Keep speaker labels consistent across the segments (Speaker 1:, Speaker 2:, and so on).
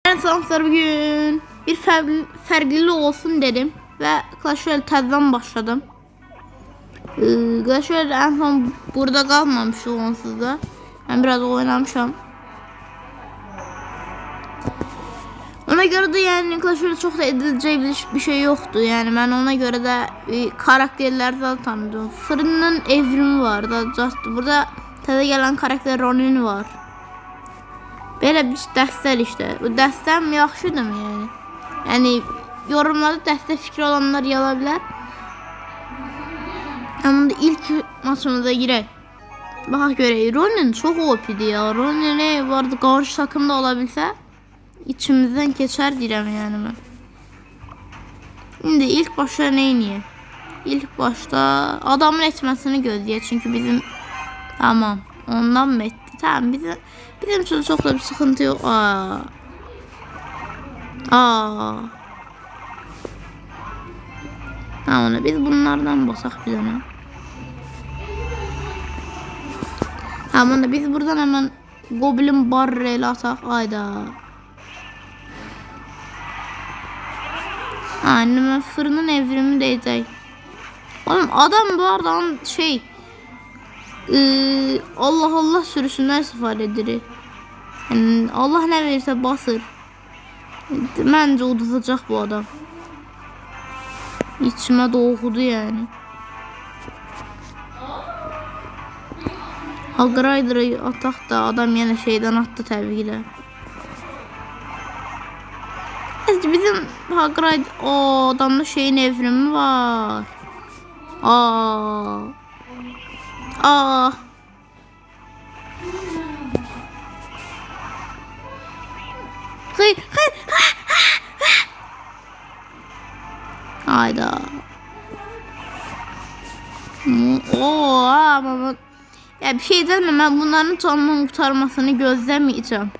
Speaker 1: Selamlar, bugün bir farklı olsun dedim ve Clash Royale təzədən başladım. Clash Royale en son burada kalmamıştı onsuz da. Ben biraz oynamışam. Ona göre de yani Clash Royale çok da edilecek bir şey yoktu. Yani ben ona göre de karakterler zaten tanıdım. Fırının evrimi var da burada təzə gelen karakter Ronin var. Belə bir dəstəl işte. Bu dəstəm yaxşıdır mı yani? Yani yorumlarda dəstə fikri olanlar yazabilir. Ama ilk maçımıza girək. Bax görək. Ronin çok OP'di ya. Ronin'e vardı qarşı takımda olabilsə içimizden keçər deyirəm yani mən. Şimdi ilk başta neyniyək? İlk başta adamın etməsini gözləyək. Çünkü bizim tamam. Ondan mı etdi? Tamam bizim için çok da bir sıkıntı yok. Ona biz bunlardan basak bir tane. Onu biz buradan hemen Goblin Barrel'i atak. Ayda. Anneme fırının evrimi deyəcək. Oğlum adam bu aradan şey Allah Allah sürüsünden istifadə edir. Yani Allah ne verirse basır. Bence uduzacak bu adam. İçime doğdu yani. Hog Rider'ı atak da adam yine şeyden attı tabii ki de. Bizim Hog Rider adamda şeyin evrimi var. Hayır. Hayda. Ama ya bir şey demem, ben bunların canının kurtarmasını gözlemeyeceğim.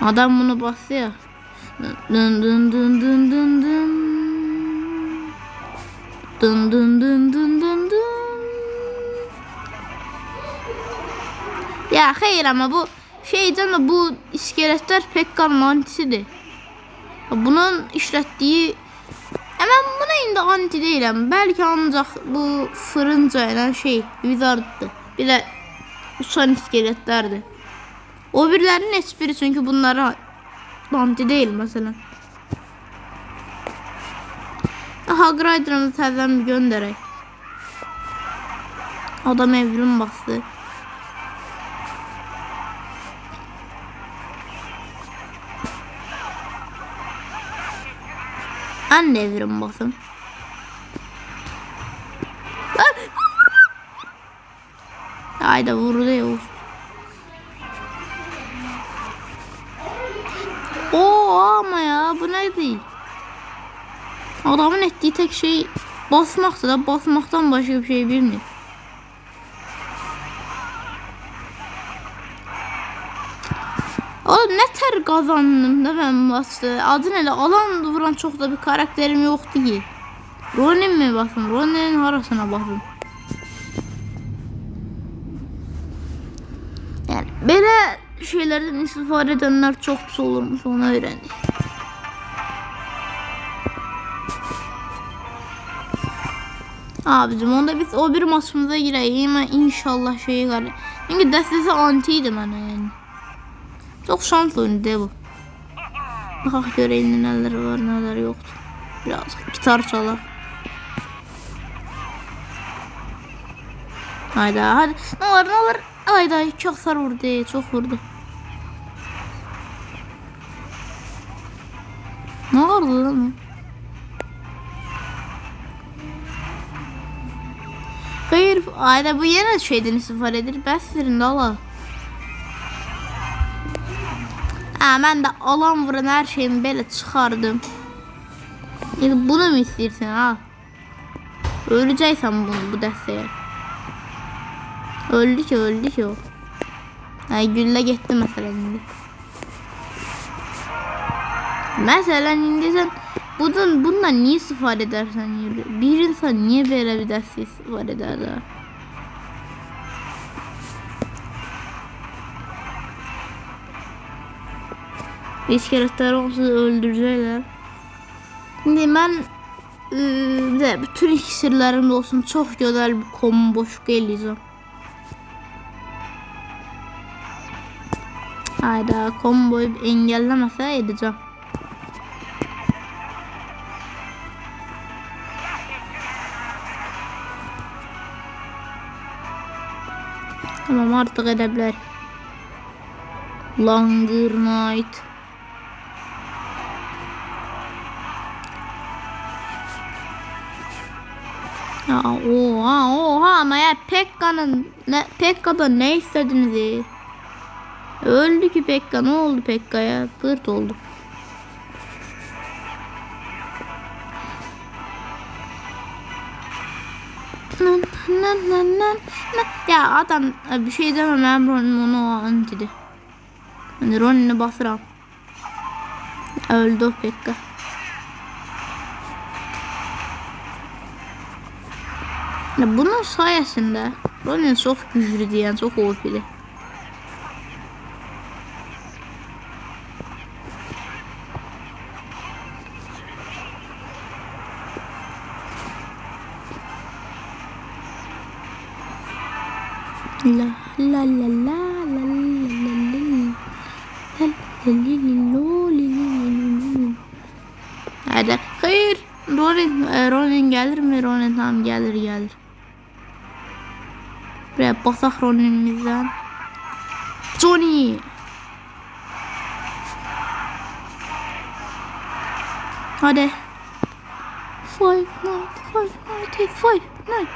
Speaker 1: Adam bunu basıyor. Dın dın dın dın dın dın. Dın dın dın dın dın dın. Ya hayır ama bu şeyden de bu iskeletler pek antisidir. Bunun işlettiği hemen buna indi anti değilim. Belki ancak bu fırınca ile şey Wizard'dı. Bir de uçan iskeletlerdi. O birilerinin espri çünkü bunlara anti değil mesela. Hog Rider'ımı təzədən bir gönderək. Adam evrim bastı. Ben de evrim basım. Hayda vurdu ya. Ama ya bu neydi? Adamın ettiği tek şey basmaktı da basmaktan başka bir şey bilmiyor. Oğlum ne ter kazandım da ben bastı. Adı ne de alan vuran çok da bir karakterim yoktu ki. Ronin mi basın? Ronin'in harasına basın. Yani böyle şeylerden istifade edenler çok pis olurmuş, onu öğrendik. Abicim onda biz o bir maçımıza gireyim inşallah şeyi galiba. Çünkü destesi antiydi bana yani. Çok şans oyunu bu. Bak göreyim neler var neler yoktu. Biraz gitar çalar. Hayda hadi ne olur. Hayda çok hasar vurdu, çok vurdu. Ne oldu lan? Hayır, ayda bu yine şeyden istifade edir. Bəsdirin də ala. Ben de alan vuran her şeyimi böyle çıkardım. Yani bunu mu istiyorsun ha? Öleceksen bu desteğe. Öldü ki o. Ay gülle gitti mesela şimdi. Mesela şimdi sen bundan niye istifade edersen bir insan niye böyle bir deste istifade eder daha? İskeletler olsa öldürecekler. Şimdi ben de bütün iksirlerim de olsun çok güzel bir combo eləyəcəm. Hayda, komboyu engellemese edeceğim. Tamam, artık edebilir. Longer night. Ya oha ama ya Pekka'dan ne istediniz? Öldü ki Pekka, ne oldu Pekka'ya? Pırt oldu. Ya adam bir şey demem, Ron'un onu antidi. Hani Ron'unu basıram. Öldü o Pekka. Ya bunun sayesinde Ron'un çok güçlü diyen çok OP'li. La la la la la la. Hadi. Hayır. Ronin gelir mi? Ronin tam gelir. Buraya basak Ronin'imizden. Johnny. Hadi. Five night.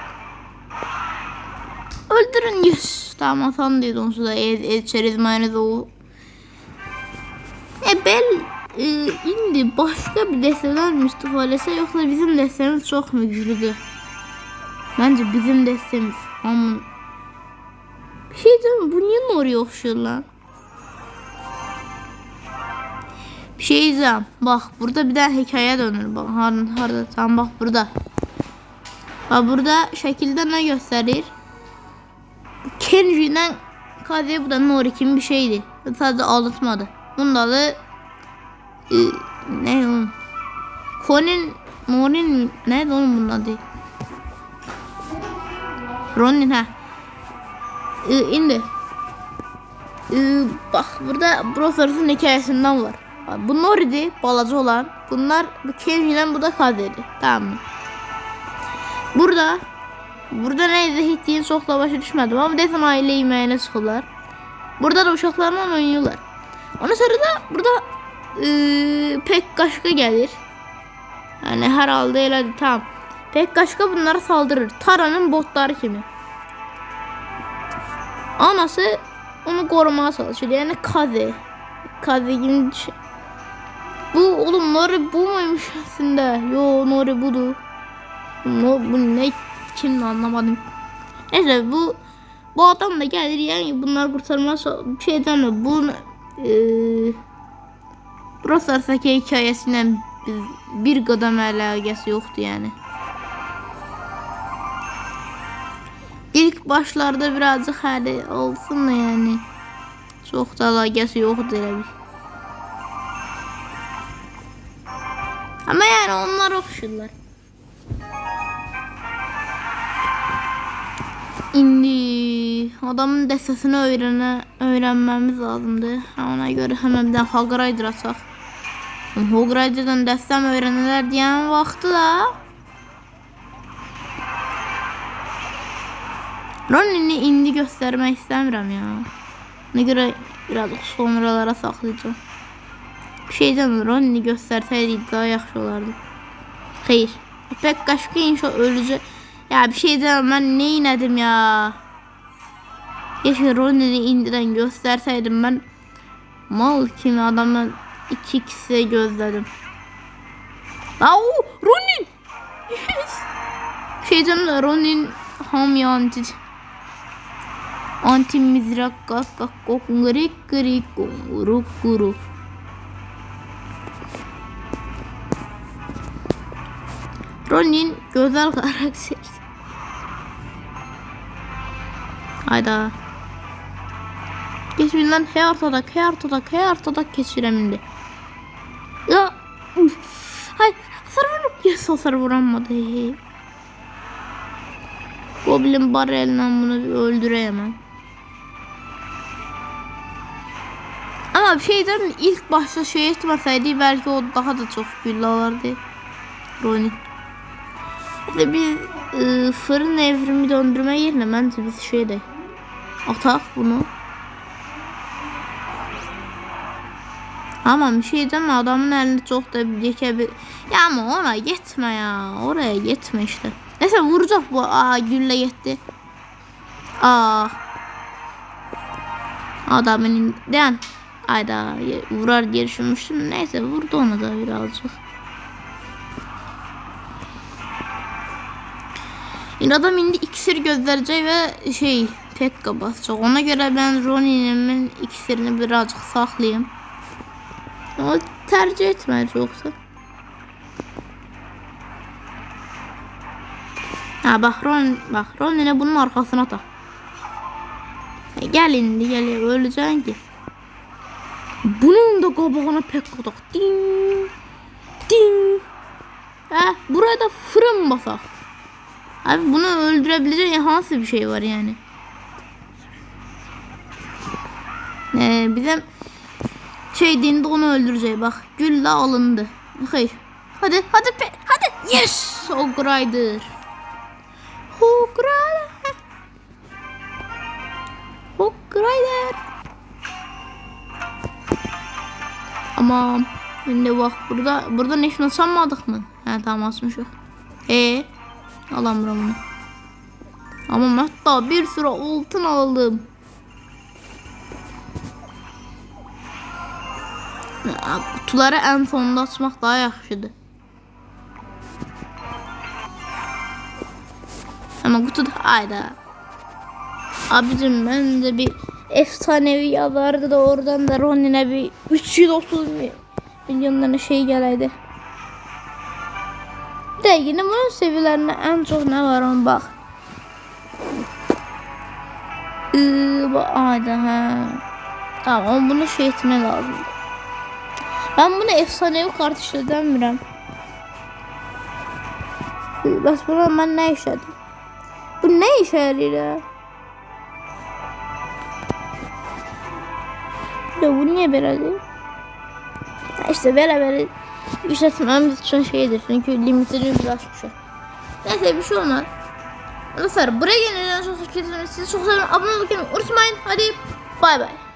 Speaker 1: Öldürün yüz. Tamam, atan dedi onu da içeriz mayonezi o. Indi başka bir desteden Mustafa Alese, yoksa bizim destemiz çok mu güçlüdür? Bence bizim destemiz. Ama bir şey diyeyim, bu niye oraya okşuyor lan? Bir şey diyeceğim. Bak burada bir daha hikaye dönür. Bak harda tam bak burada. Bak burada şekilde ne gösterir? Kenji'den Kaze, bu da Nori kim bir şeydi. Sadece aldatmadı. Bunda da ne oğlum? Norin neydi oğlum bunun adı? Ronin ha. İndi. Bak burada Brother's'ın hikayesinden var. Bu Nori'di, balacı olan. Bunlar bu Kenji'den, bu da Kaze'di. Tamam mı? Burada neydi hittiğin çok da başa düşmedim ama desin aile yemeğine çıkıyorlar. Burada da uşaklarla oynuyorlar. Ondan sonra da burada Pekkaşka gelir. Yani herhalde öyle tamam. Pekkaşka bunlara saldırır. Tara'nın botları kimi. Anası onu korumaya çalışır. Yani Kaze gibi şey. Bu oğlum Nori bu muymuş aslında? Yo, Nori budu. Bu ne? Kimdi anlamadım. Neyse bu adam da gelir, yani bunlar kurtarmaz bir şeyden mi? Bu Brosar'saki hikayesinden bir kadam alakası yoktu yani. İlk başlarda birazcık hali olsun da yani çok da alakası yoktu öyle bir. Ama yani onlar okşular. Şimdi adamın destesini öğrenmemiz lazımdı. Ona göre hemen bir Hog Rider atsak. Hog Rider'dan destem öğrenirler diyen vakti da Ronin'i indi göstermek istemiyorum ya. Ne göre birazcık sonralara saklayacağım. Bir şeyden Ronin'i gösterseydik daha yaxşı olardı. Hayır. Pekkaşka inşa ölecek. Ya bir şey demem, ben ne inedim ya. Keşke Ronin'i indiren gösterseydim, ben mal kimi adamı 2x'e gözledim. Ronin. Yes. Bir şey demem de Ronin ham anti mizrak kak grik guru. Ronin güzel karakter. Hayda. Geçmişten her ortadak geçiremindi. Ya. Hayır. Hasar vururum. Yes, hasar vuramadı. Goblin barrelinden bunu bir öldüremem. Ama bir şeyden ilk başta şey etmeseydi belki o daha da çok gülle alırdı. Ronin. İşte bir fırın evrimi döndürme yerine bence biz şeyde atak bunu. Ama bir şey deme, adamın elinde çok da bir ya ama ona gitme ya. Oraya gitme işte. Neyse vuracak bu. Gülle gitti. Adamın den. Ayda vurar diye düşünmüştüm. Neyse vurdu onu da birazcık. Adam indi iksir gönderecek ve Pekka basacak. Ona göre ben Ronin'imin iksirini birazcık saklayayım. O tercih etmez yoksa. Bak Ronin'e bunun arkasına tak. Gel indi gel öleceksin ki. Bunun da kabağına Pekka tak. Ding. Ding. Buraya da fırın basak. Abi bunu öldürebileceğin nasıl bir şey var yani? Bizim dinde onu öldürecek bak. Gülle alındı. Hayır. Hadi. Yes. Hogrider. Ama şimdi bak burada ne sanmadık mı? Tamam asmış yok. Alam bunu. Ama hatta bir sürü altın aldım. Kutuları en sonunda açmak daha yaxşıdır. Ama kutuda ayda. Abicim ben de bir efsanevi yazardı da oradan da Ronin'e bir 330 milyonlarına geleydi. De yine bunun seviyelerine en çok ne var ona bak. Ayda Tamam bunu etme lazım. Ben bunu efsanevi kartuşla dönmürüm. Bas buna ben ne işledim? Bu ne işe yarıyor? Ya bu niye böyle değil? İşte böyle işletmemiz için çünkü limitini biraz aşmış. Neyse bir şey olmaz. Mesela buraya gelin, sizi çok seviyorum. Abone olmayı unutmayın. Hadi bay bay.